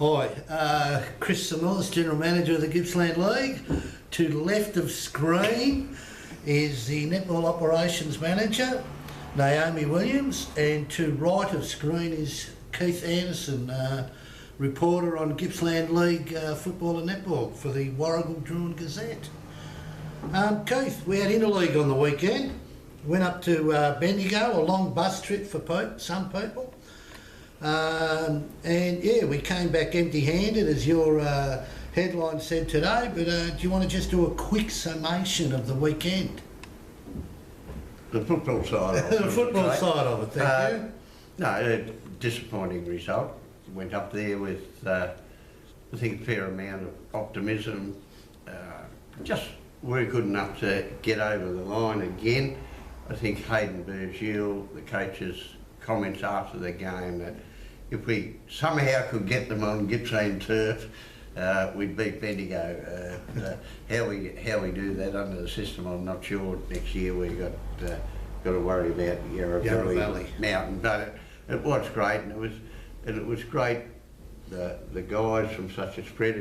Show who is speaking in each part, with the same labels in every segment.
Speaker 1: Hi, Chris Samuels, General Manager of the Gippsland League. To the left of screen is the Netball Operations Manager, Naomi Williams, and to right of screen is Keith Anderson, reporter on Gippsland League football and netball for the Warragul Druin Gazette. Keith, we had interleague on the weekend. Went up to Bendigo, a long bus trip for some people. And yeah, we came back empty-handed, as your headline said today, but do you want to just do a quick summation of the weekend?
Speaker 2: The football side of it.
Speaker 1: The football side of it, thank you.
Speaker 2: No, a disappointing result. Went up there with, I think, a fair amount of optimism. Just weren't good enough to get over the line again. I think Hayden Burgil, the coach's comments after the game, that if we somehow could get them on Gippsland turf, we'd beat Bendigo. How we do that under the system, I'm not sure. Next year we got to worry about Yarra Valley Mountain, but it was great, and it was great. The guys from such a spread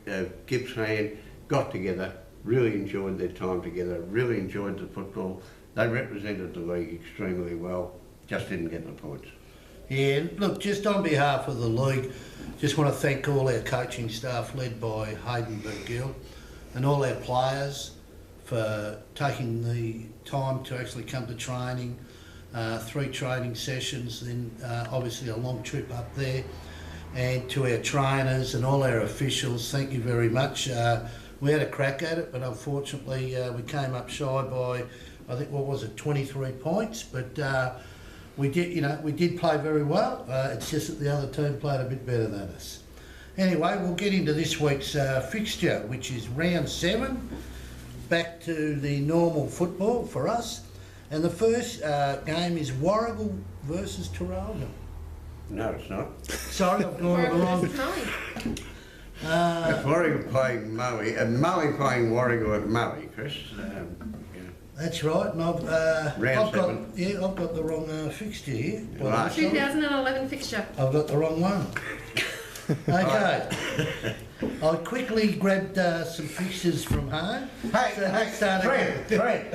Speaker 2: of Gippsland got together, really enjoyed their time together, really enjoyed the football. They represented the league extremely well, just didn't get the points.
Speaker 1: Yeah, look, just on behalf of the league, just want to thank all our coaching staff led by Hayden Burgil and all our players for taking the time to actually come to training, 3 training sessions, then obviously a long trip up there, and to our trainers and all our officials, thank you very much. We had a crack at it, but unfortunately we came up shy by, I think, what was it, 23 points, but we did play very well. It's just that the other team played a bit better than us. Anyway, we'll get into this week's fixture, which is round 7, back to the normal football for us. And the first game is Warragul versus Tauranga.
Speaker 2: No, it's not.
Speaker 1: Sorry, I've gone the wrong.
Speaker 2: It's Warragul playing Moe, and Moe playing Warragul at Moe, Chris.
Speaker 1: That's right, and I've got the wrong fixture here.
Speaker 2: Right.
Speaker 3: 2011 fixture.
Speaker 1: I've got the wrong one. Okay. I quickly grabbed some fixtures from home.
Speaker 2: Hey, Fred.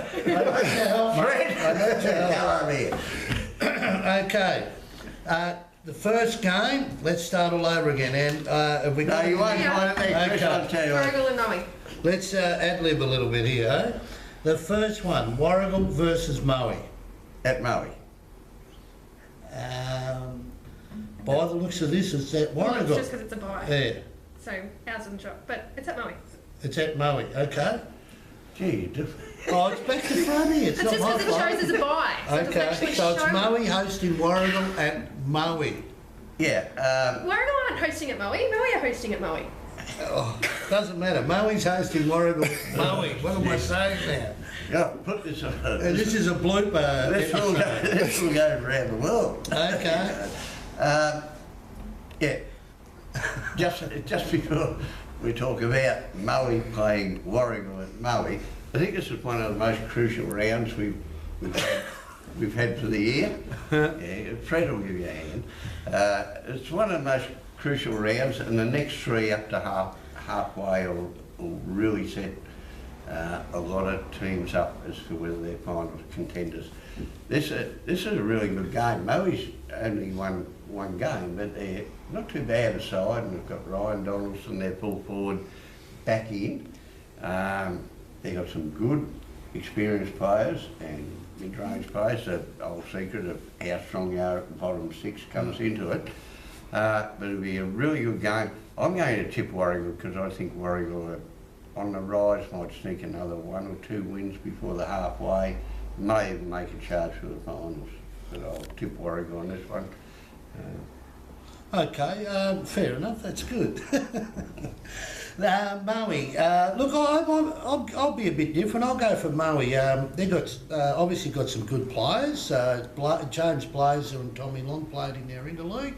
Speaker 1: Okay. The first game, let's start all over again. And have we got...
Speaker 2: No, you won't find it there, Chris, I'll tell you what.
Speaker 3: Warragul and Moe.
Speaker 1: Let's ad-lib a little bit here, eh? The first one, Warragul versus Moe.
Speaker 2: At Moe.
Speaker 1: By the looks of this, it's at
Speaker 3: Well,
Speaker 1: Warragul.
Speaker 3: it's just because it's a buy.
Speaker 1: Yeah,
Speaker 3: So ours isn't shot, but it's at Moe.
Speaker 1: it's at Moe, okay.
Speaker 2: Gee, you different.
Speaker 1: Oh, it's back to front here. It's
Speaker 3: It's
Speaker 1: not
Speaker 3: just
Speaker 1: my
Speaker 3: because it
Speaker 1: fault.
Speaker 3: shows as a buy. So it doesn't
Speaker 1: Okay,
Speaker 3: actually
Speaker 1: so it's
Speaker 3: show.
Speaker 1: Moe hosting Warragul at Moe.
Speaker 2: Yeah.
Speaker 3: Warragul aren't hosting at Moe. Moe are hosting at Moe.
Speaker 1: Oh, doesn't matter. Moe's hosting Warragul. Moe, what am I saying now?
Speaker 2: Yeah, put this on.
Speaker 1: And this is a blooper.
Speaker 2: This will go around the world.
Speaker 1: Okay.
Speaker 2: Yeah. Just before we talk about Moe playing Warragul at Moe, I think this is one of the most crucial rounds we've had for the year. Yeah, Fred will give you a hand. It's one of the most crucial rounds, and the next 3 up to halfway will really set a lot of teams up as to whether they're final contenders. This is a really good game. Moe's only one game, but they're not too bad a side, and they've got Ryan Donaldson, their full forward, back in. They've got some good experienced players and mid-range players. The old secret of how strong our bottom 6 comes into it. But it'll be a really good game. I'm going to tip Warragul because I think Warragul are on the rise, might sneak another 1 or 2 wins before the halfway, may even make a charge for the finals. But I'll tip Warragul on this one.
Speaker 1: Okay, fair enough. That's good. Moe, look, I'll be a bit different. I'll go for Moe. They've got obviously got some good players. James Blazer and Tommy Long played in their interleague,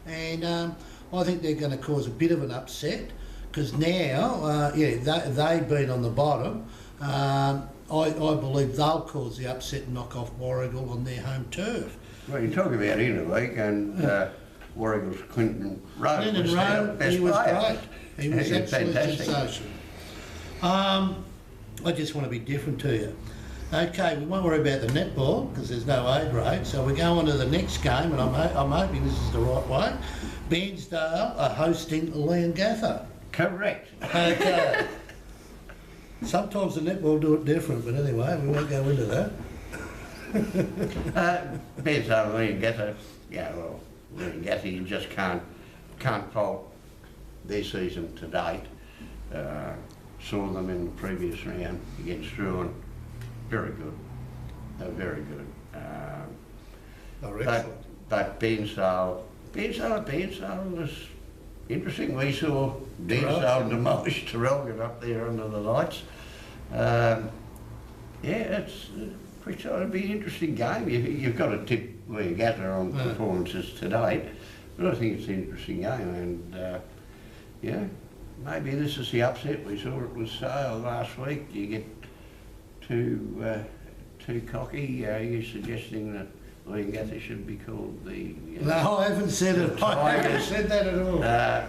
Speaker 1: and I think they're going to cause a bit of an upset because now, they've been on the bottom. I believe they'll cause the upset and knock off Warragul on their home turf.
Speaker 2: Well, you talk about interleague, and Warrigal's Clinton Rowe
Speaker 1: Clinton
Speaker 2: was our
Speaker 1: Rowe,
Speaker 2: best
Speaker 1: he was
Speaker 2: player.
Speaker 1: great. He was
Speaker 2: He was
Speaker 1: absolutely
Speaker 2: fantastic.
Speaker 1: sensational. I just want to be different to you. Okay, we won't worry about the netball because there's no A grade, so we go on to the next game, and I'm hoping this is the right way. Bairnsdale are hosting Leongatha.
Speaker 2: Correct.
Speaker 1: Okay. Sometimes the netball do it different, but anyway, we won't go into that.
Speaker 2: Bairnsdale and Leongatha, yeah, well, Leongatha, you just can't fault their season to date. Saw them in the previous round against Struan. Very good. They were very good.
Speaker 1: Oh,
Speaker 2: But,
Speaker 1: excellent.
Speaker 2: but Bairnsdale was interesting. We saw Bairnsdale demolish Terrelgan up there under the lights. Yeah, it's pretty sure it'll be an interesting game. You've got to tip Leongatha on
Speaker 1: Yeah.
Speaker 2: performances to date, but I think it's an interesting game. And yeah, maybe this is the upset. We saw it with Sale last week. You get too cocky. You're suggesting that Leongatha should be called the
Speaker 1: No, I haven't said it. I haven't
Speaker 2: Tigers.
Speaker 1: said that at all.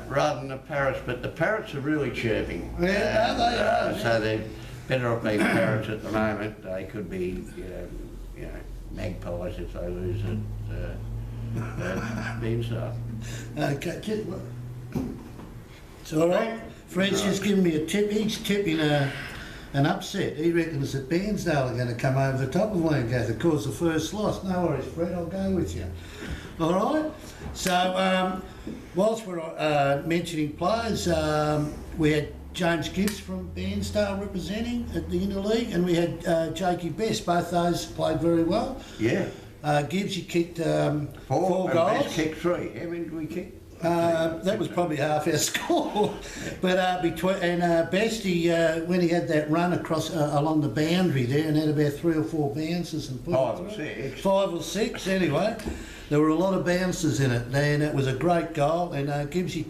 Speaker 2: rather than the parrots, but the parrots are really chirping.
Speaker 1: Yeah, no, they are,
Speaker 2: So they're better off being parrots at the moment. They could be, magpies if they lose at Bairnsdale.
Speaker 1: Okay, it's all right. Fred's just given me a tip. He's tipping an upset. He reckons that Bairnsdale are going to come over the top of Leongatha, cause the first loss. No worries, Fred, I'll go with you. All right? So, whilst we're mentioning players, we had James Gibbs from Bairnsdale representing at the Interleague, and we had Jakey Best. Both those played very well.
Speaker 2: Yeah.
Speaker 1: Gibbs, he kicked
Speaker 2: Four
Speaker 1: goals.
Speaker 2: and Best kicked 3. How many did we kick?
Speaker 1: That was probably half our score. But Best, when he had that run across along the boundary there and had about 3 or 4 bounces and put
Speaker 2: 5
Speaker 1: it
Speaker 2: or
Speaker 1: through.
Speaker 2: 6.
Speaker 1: 5 or 6 anyway. There were a lot of bounces in it, and it was a great goal. And Gibbsy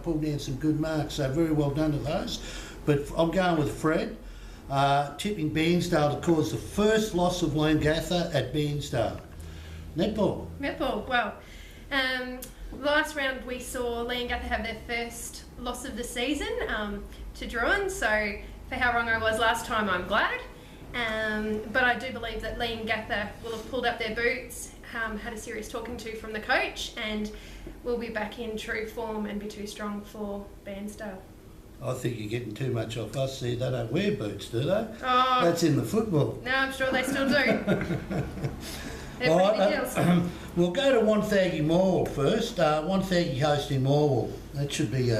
Speaker 1: pulled down some good marks, so very well done to those. But I'm going with Fred, tipping Bairnsdale to cause the first loss of Leongatha at Bairnsdale. Netball.
Speaker 3: Netball, well, last round we saw Leongatha have their first loss of the season to Druin, so for how wrong I was last time, I'm glad. But I do believe that Leongatha will have pulled up their boots, had a serious talking to from the coach, and will be back in true form and be too strong for Bairnsdale.
Speaker 1: I think you're getting too much off us there. They don't wear boots, do they?
Speaker 3: Oh,
Speaker 1: That's in the football.
Speaker 3: no, I'm sure they still do. They're
Speaker 1: All
Speaker 3: pretty
Speaker 1: right,
Speaker 3: big deals.
Speaker 1: we'll go to Wonthaggi Morwell first. Wonthaggi hosting Morwell. That should be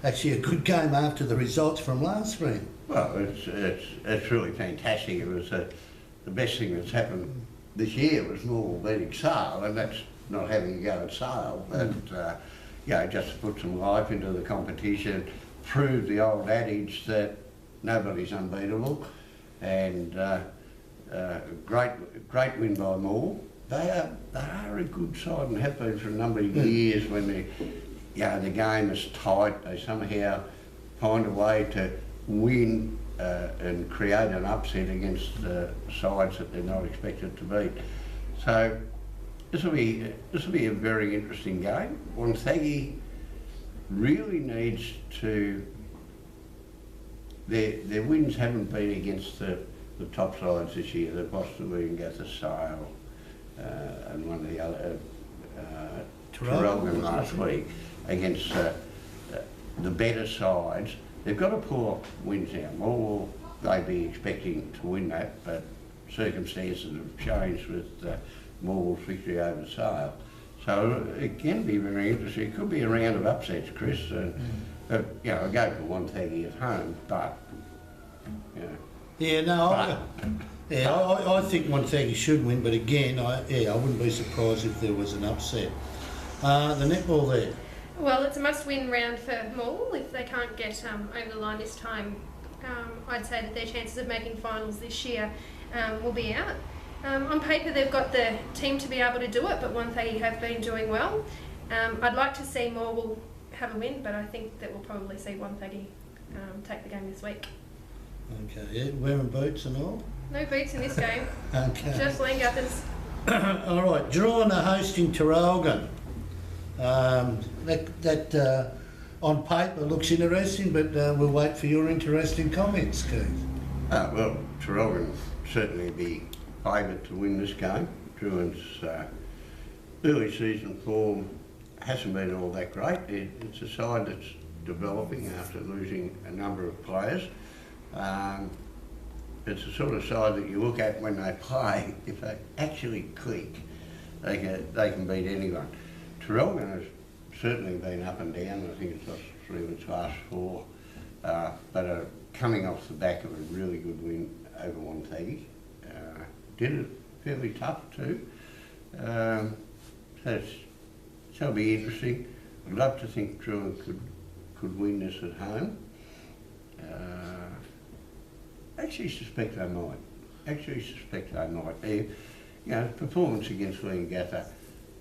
Speaker 1: actually a good game after the results from last round.
Speaker 2: Well, it's really fantastic. It was the best thing that's happened this year was Morwell beating Sale, and that's not having a go at Sale, but just to put some life into the competition, prove the old adage that nobody's unbeatable, and great win by Morwell. They are a good side and have been for a number of years when the game is tight. They somehow find a way to win and create an upset against sides that they're not expected to beat. So this will be a very interesting game. Wonthaggi really needs to. Their wins haven't been against the top sides this year. They've lost to Leongatha, Sale, and one of the other Terrelgan last week against the better sides. They've got to pull off wins now. More they'd be expecting to win that, but circumstances have changed with Morwell's victory over Sale. So it can be very interesting. It could be a round of upsets, Chris. I go for Wonthaggi at home, but
Speaker 1: I think Wonthaggi should win, but again, I wouldn't be surprised if there was an upset. The netball there.
Speaker 3: Well, it's a must-win round for Morwell. If they can't get over the line this time, I'd say that their chances of making finals this year will be out. On paper, they've got the team to be able to do it, but Wonthaggi have been doing well. I'd like to see Morwell have a win, but I think that we'll probably see Wonthaggi take the game this week.
Speaker 1: Okay, yeah, wearing boots and all.
Speaker 3: No boots in this game,
Speaker 1: Okay.
Speaker 3: just Leongatha's.
Speaker 1: All right, Druin are hosting Terrelgan. That on paper looks interesting, but we'll wait for your interesting comments, Keith.
Speaker 2: Well, Traralgon certainly be favourite to win this game. Druin's early season form hasn't been all that great. It's a side that's developing after losing a number of players. It's the sort of side that you look at when they play. If they actually click, they can beat anyone. Traralgon has certainly been up and down. I think it's lost 3 of its last 4, but are coming off the back of a really good win over Wonthaggi. Did it fairly tough too. So it'll be interesting. I'd love to think Druin could win this at home. Actually suspect they might. Performance against Leongatha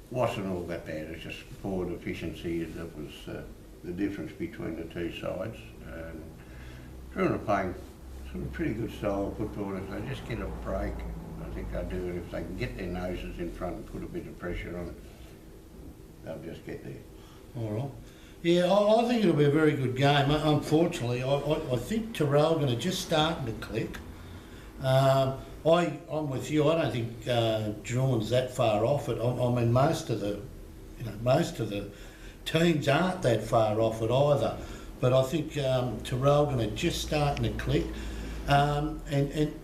Speaker 2: wasn't all that bad. It's just forward efficiency that was the difference between the two sides. Druin are playing sort of pretty good style of football. If they just get a break, I think they'll do it. If they can get their noses in front and put a bit of pressure on it, they'll just get there.
Speaker 1: All right. Yeah, I think it'll be a very good game. Unfortunately, I think Traralgon are just starting to click. I'm with you. I don't think Druin's that far off it. I mean, most of the teams aren't that far off it either. But I think Traralgon are just starting to click. And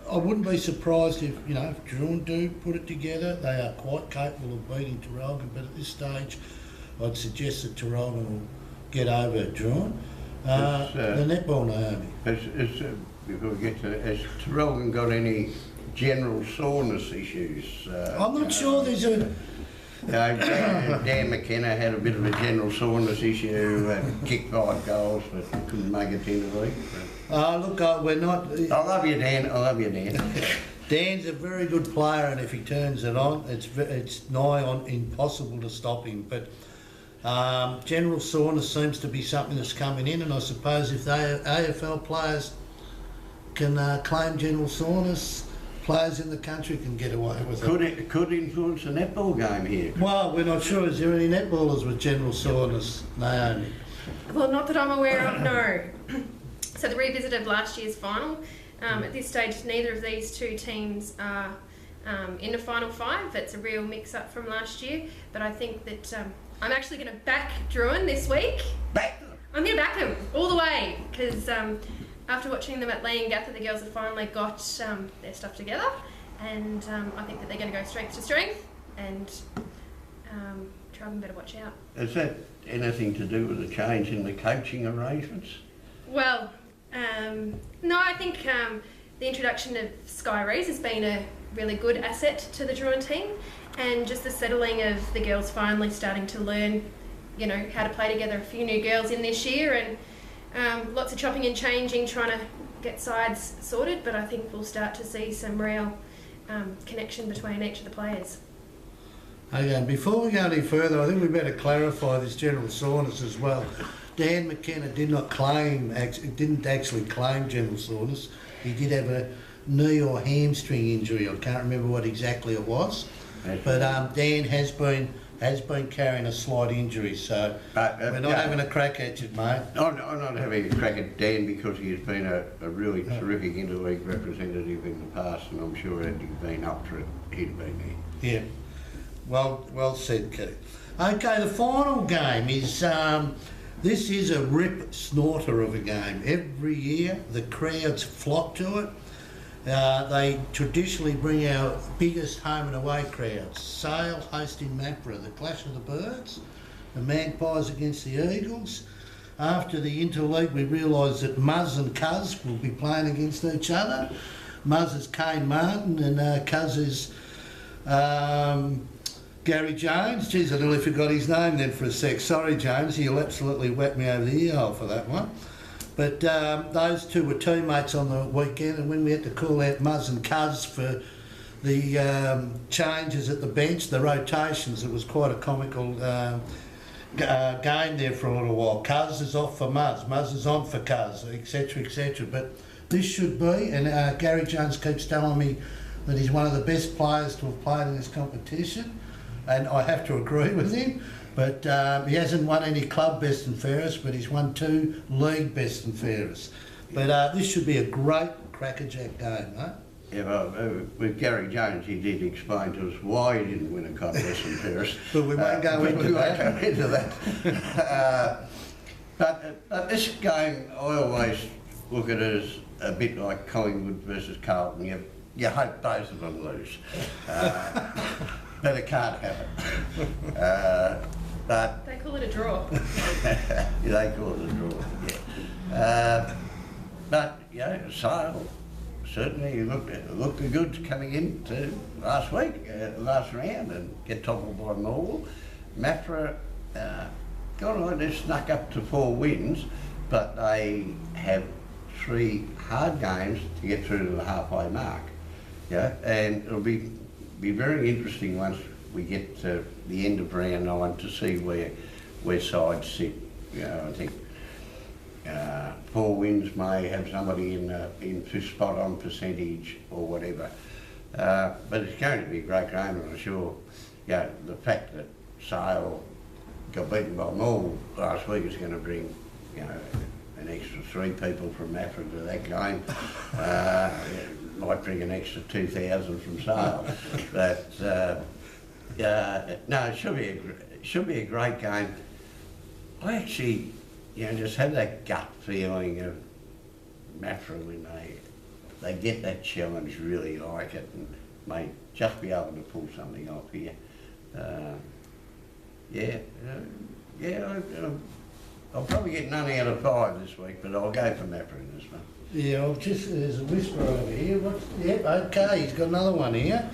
Speaker 1: I wouldn't be surprised if Druin do put it together. They are quite capable of beating Traralgon, but at this stage, I'd suggest that Traralgon will get over Druin. The netball, Naomi.
Speaker 2: Before we get to has Traralgon got any general soreness issues?
Speaker 1: I'm not sure there's a...
Speaker 2: Dan McKenna had a bit of a general soreness issue, kicked 5 goals, but couldn't make it into the league.
Speaker 1: Look, we're not...
Speaker 2: I love you, Dan.
Speaker 1: Dan's a very good player, and if he turns it on, it's nigh on impossible to stop him. But general soreness seems to be something that's coming in, and I suppose if the AFL players can claim general soreness, players in the country can get away with it.
Speaker 2: It could influence the netball game here.
Speaker 1: Well, we're not sure. Is there any netballers with general soreness, Naomi?
Speaker 3: Well, not that I'm aware of, no. So the revisit of last year's final. At this stage, neither of these two teams are in the final 5. It's a real mix-up from last year. But I think that I'm actually going to back Druin this week.
Speaker 2: Back them?
Speaker 3: I'm going to back them all the way because after watching them at Leongatha, the girls have finally got their stuff together, and I think that they're going to go strength to strength, and Traralgon better watch out.
Speaker 2: Is that anything to do with the change in the coaching arrangements?
Speaker 3: Well, no, I think the introduction of Sky Rees has been a really good asset to the Druin team, and just the settling of the girls finally starting to learn, how to play together. A few new girls in this year, and lots of chopping and changing, trying to get sides sorted, but I think we'll start to see some real connection between each of the players.
Speaker 1: Okay, and before we go any further, I think we better clarify this general soreness as well. Dan McKenna didn't actually claim general soreness. He did have a knee or hamstring injury. I can't remember what exactly it was, but Dan has been carrying a slight injury, so we're not having a crack at you, mate.
Speaker 2: I'm not having a crack at Dan because he has been a really terrific interleague representative in the past, and I'm sure had he been up for it, he'd have been there.
Speaker 1: Yeah, well said, Keith. Okay, the final game is, this is a rip snorter of a game. Every year the crowds flock to it. They traditionally bring our biggest home and away crowds. Sale hosting Mappara, the Clash of the Birds, the Magpies against the Eagles. After the interleague, we realised that Muzz and Cuz will be playing against each other. Muzz is Kane Martin and Cuz is Gary Jones. Geez, I nearly forgot his name then for a sec. Sorry, James, you'll absolutely wet me over the ear hole for that one. But those two were teammates on the weekend, and when we had to call out Muzz and Cuz for the changes at the bench, the rotations, it was quite a comical game there for a little while. Cuz is off for Muzz, Muzz is on for Cuz, etc, etc. But this should be, and Gary Jones keeps telling me that he's one of the best players to have played in this competition. and I have to agree with him. But he hasn't won any club best and fairest, but he's won 2 league best and fairest. But this should be a great crackerjack game, mate.
Speaker 2: Yeah, well, with Gary Jones, he did explain to us why he didn't win a contest in Paris.
Speaker 1: But we won't go into that.
Speaker 2: But this game, I always look at it as a bit like Collingwood versus Carlton. You hope both of them lose, but it can't happen. But
Speaker 3: They call it a draw.
Speaker 2: they call it a draw. Yeah. But Sale certainly looked good coming into last week, last round, and get toppled by Morwell. Mafra got on, they snuck up to 4 wins, but they have 3 hard games to get through to the halfway mark. Yeah, and it'll be very interesting once we get to the end of round 9 to see where sides sit. I think 4 wins may have somebody in fifth spot on percentage or whatever. But it's going to be a great game, and I'm sure the fact that Sale got beaten by Morwell last week is going to bring an extra 3 people from Mafra to that game. Might bring an extra 2,000 from Sale. But no, it should be a great game. I actually just have that gut feeling of Mafra when they get that challenge, really like it, and may just be able to pull something off here. I'll probably get none out of 5 this week, but I'll go for Mafra in this one.
Speaker 1: Yeah, there's a whisper over here. Yep, okay, he's got another one here.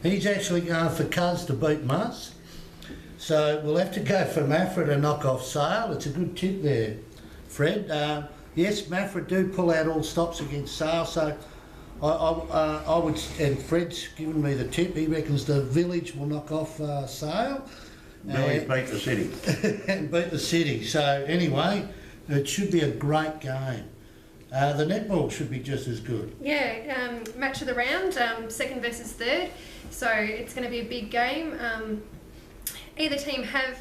Speaker 1: He's actually going for Cuz to beat Muss. So we'll have to go for Mafra to knock off Sale. It's a good tip there, Fred. Yes, Mafra do pull out all stops against Sale, so I would, and Fred's given me the tip, he reckons the Village will knock off Sale.
Speaker 2: Billy beat the City.
Speaker 1: And beat the City. So anyway, it should be a great game. The netball should be just as good.
Speaker 3: Yeah, match of the round, 2nd versus 3rd. So it's going to be a big game. Either team have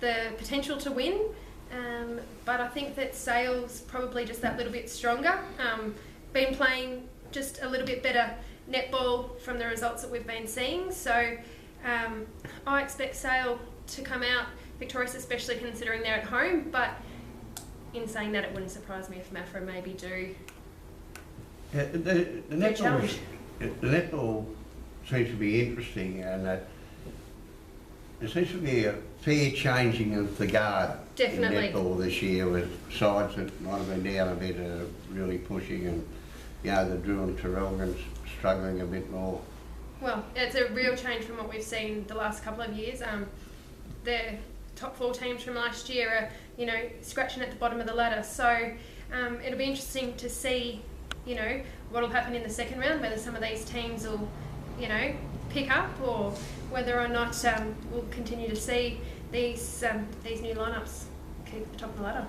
Speaker 3: the potential to win, but I think that Sale's probably just that little bit stronger. Been playing just a little bit better netball from the results that we've been seeing. So I expect Sale to come out victorious, especially considering they're at home. But in saying that, it wouldn't surprise me if Mafra maybe do.
Speaker 2: Yeah, the netball seems to be interesting, and that there seems to be a fair changing of the guard
Speaker 3: Definitely.
Speaker 2: in netball this year, with sides that might have been down a bit are really pushing, and the Drew and Terrellgans struggling a bit more.
Speaker 3: Well, it's a real change from what we've seen the last couple of years. The top 4 teams from last year are, scratching at the bottom of the ladder. So it'll be interesting to see, what will happen in the second round, whether some of these teams will, pick up, or whether or not we'll continue to see these new lineups keep at the top of the ladder.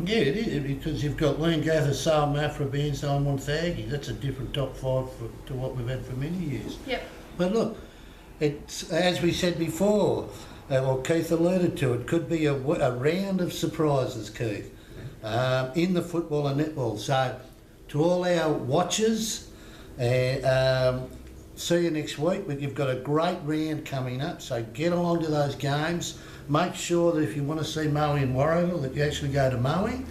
Speaker 1: Yeah, it is, because you've got Leongatha, Sale, Mafra, Bairnsdale, Monthaggi. That's a different top 5 to what we've had for many years.
Speaker 3: Yep.
Speaker 1: But look, it's, as we said before, or Keith alluded to, it could be a round of surprises, Keith, in the football and netball. So to all our watchers, see you next week. You've got a great round coming up, so get along to those games. Make sure that if you want to see Moe in Warrigal, that you actually go to Moe.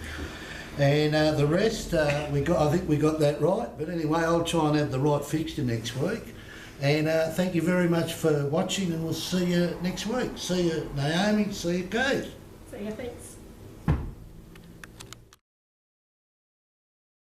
Speaker 1: And the rest, I think we got that right. But anyway, I'll try and have the right fixture next week. And thank you very much for watching, and we'll see you next week. See you, Naomi. See you, Keith.
Speaker 3: So yeah, thanks.